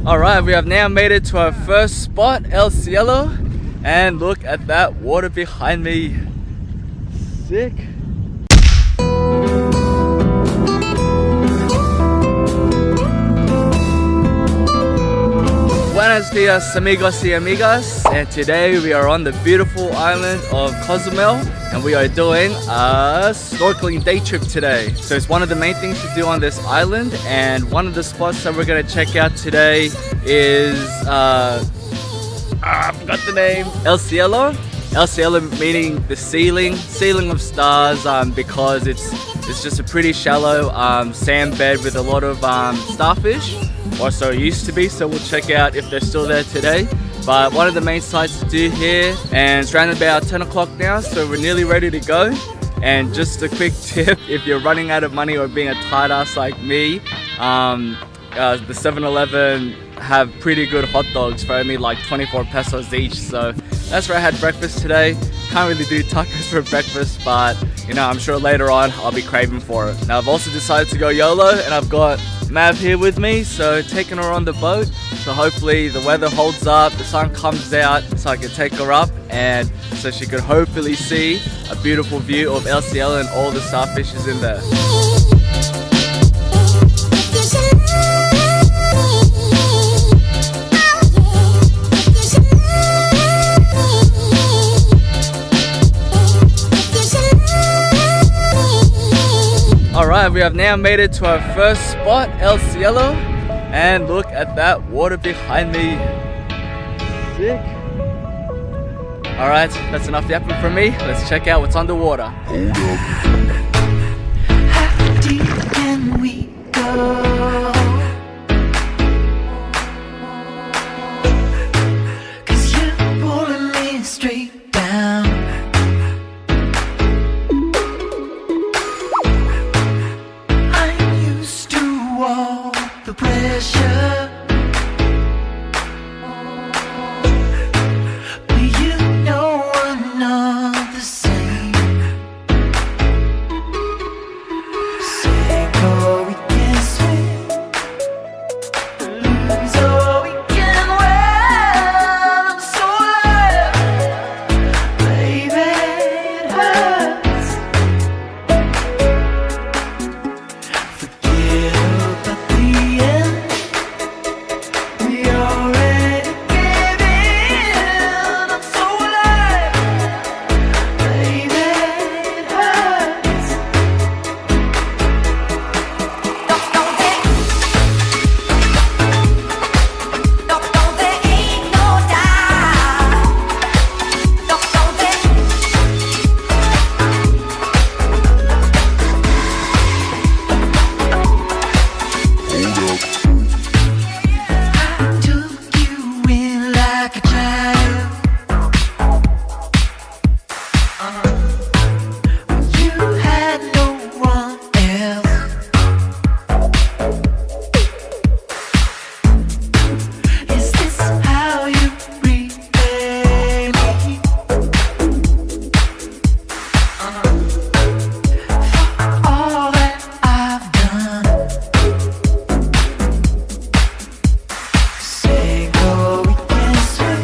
Alright, we have now made it to our first spot, El Cielo, and look at that water behind me. Sick. Buenos dias, amigos y amigas, and today we are on the beautiful island of Cozumel and we are doing a snorkeling day trip today. So it's one of the main things to do on this island, and one of the spots that we're going to check out today is I forgot the name. El Cielo. El Cielo meaning the ceiling of stars, because it's just a pretty shallow sand bed with a lot of starfish, or so it used to be. So we'll check out if they're still there today. But one of the main sights to do here, and it's around about 10 o'clock now, so we're nearly ready to go. And just a quick tip, if you're running out of money or being a tight ass like me, the 7-Eleven have pretty good hot dogs for only like 24 pesos each. So that's where I had breakfast today. Can't really do tacos for breakfast, but you know, I'm sure later on I'll be craving for it. Now I've also decided to go YOLO, and I've got Mav here with me, so taking her on the boat. So hopefully the weather holds up, the sun comes out, so I can take her up, and so she could hopefully see a beautiful view of El Cielo and all the starfish is in there. Alright, we have now made it to our first spot, El Cielo, and look at that water behind me. Sick. Alright, that's enough yapping from me. Let's check out what's underwater. Hold up. How deep can we go? 'Cause you're pulling me straight down. The pressure, but you know I'm not the same. Say go, we can swim, lose all we can win. I'm so alive, baby, it hurts. Forget about the end. We already gave in. I'm so alive, baby, it hurts. Don't there ain't no doubt. Don't there. I took you in like a child. When you had no one else. Is this how you repay me? For all that I've done. Say go, we can swim,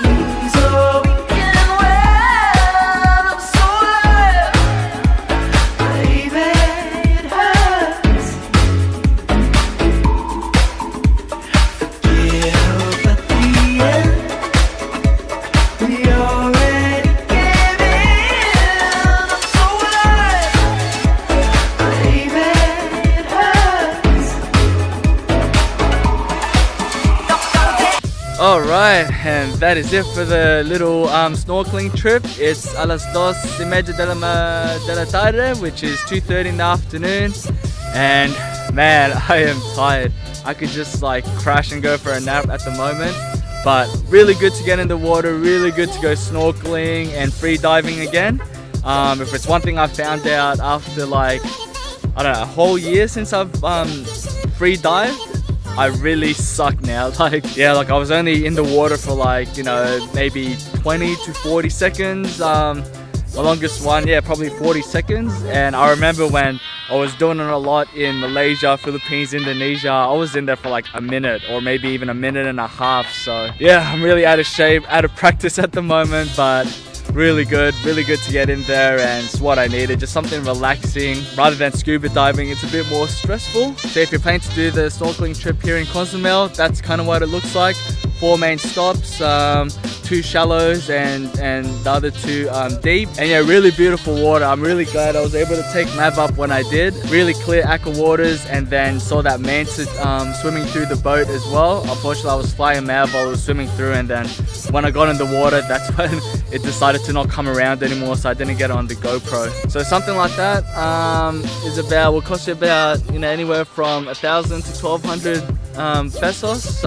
lose all we can win. I'm so alive, baby, it hurts. Forget about the end. We already gave in. I'm so alive, baby, it hurts. Alright, and that is it for the little snorkeling trip. It's a las 2:30 de la tarde, which is 2:30 in the afternoon, and man, I am tired. I could just like crash and go for a nap at the moment, but really good to get in the water, really good to go snorkeling and free diving again. If it's one thing I found out after like, I don't know, a whole year since I've free dived, I really suck now. Like, yeah, like I was only in the water for like, you know, maybe 20 to 40 seconds. The longest one, yeah, probably 40 seconds. And I remember when I I was doing it a lot in Malaysia, Philippines, Indonesia. I was in there for like a minute or maybe even a minute and a half. So yeah, I'm really out of shape, out of practice at the moment, but really good to get in there, and it's what I needed, just something relaxing rather than scuba diving. It's a bit more stressful. So if you're planning to do the snorkeling trip here in Cozumel, that's kind of what it looks like. 4 main stops, 2 shallows and the other 2 deep, and yeah, really beautiful water. I'm really glad I was able to take Mav up when I did. Really clear aqua waters, and then saw that mantis swimming through the boat as well. Unfortunately, I was flying Mav while I was swimming through, and then when I got in the water, that's when it decided to not come around anymore, so I didn't get it on the GoPro. So something like that will cost you about, you know, anywhere from 1,000 to 1,200 pesos.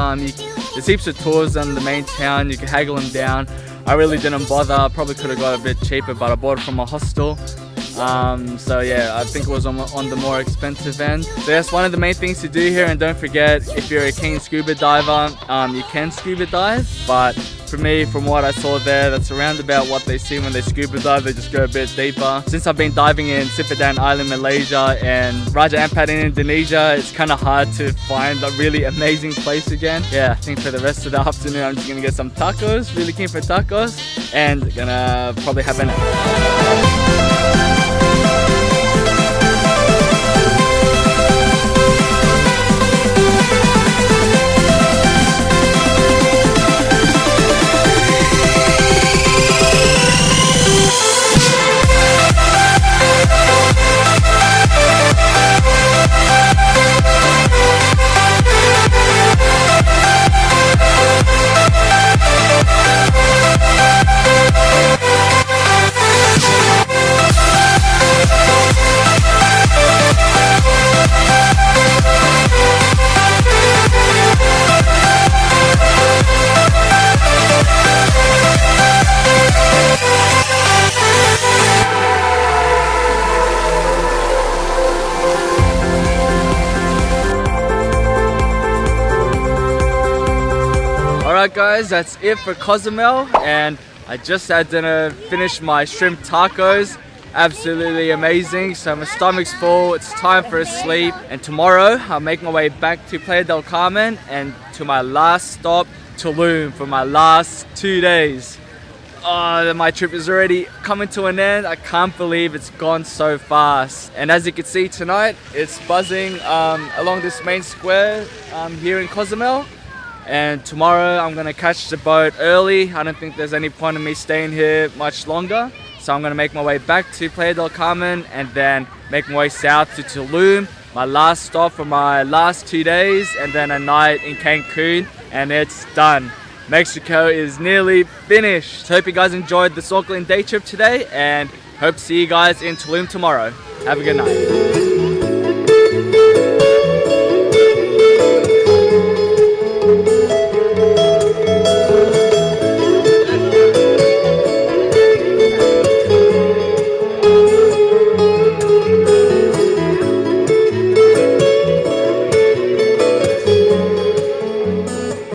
There's heaps of tours in the main town, you can haggle them down. I really didn't bother, probably could have got a bit cheaper, but I bought it from a hostel. So yeah, I think it was on the more expensive end. So that's one of the main things to do here, and don't forget, if you're a keen scuba diver, you can scuba dive, but for me, from what I saw there, that's around about what they see when they scuba dive. They just go a bit deeper. Since I've been diving in Sipadan Island, Malaysia, and Raja Ampat in Indonesia, it's kind of hard to find a really amazing place again. Yeah, I think for the rest of the afternoon, I'm just gonna get some tacos. Really keen for tacos, and gonna probably have an Alright guys, that's it for Cozumel, and I just had dinner, finished my shrimp tacos. Absolutely amazing. So my stomach's full, it's time for a sleep, and tomorrow I'll make my way back to Playa del Carmen and to my last stop, Tulum, for my last 2 days. Oh, my trip is already coming to an end. I can't believe it's gone so fast. And as you can see tonight, it's buzzing along this main square here in Cozumel. And tomorrow I'm gonna catch the boat early. I don't think there's any point in me staying here much longer. So I'm gonna make my way back to Playa del Carmen and then make my way south to Tulum. My last stop for my last 2 days, and then a night in Cancun, and it's done. Mexico is nearly finished. So hope you guys enjoyed the snorkeling day trip today, and hope to see you guys in Tulum tomorrow. Have a good night.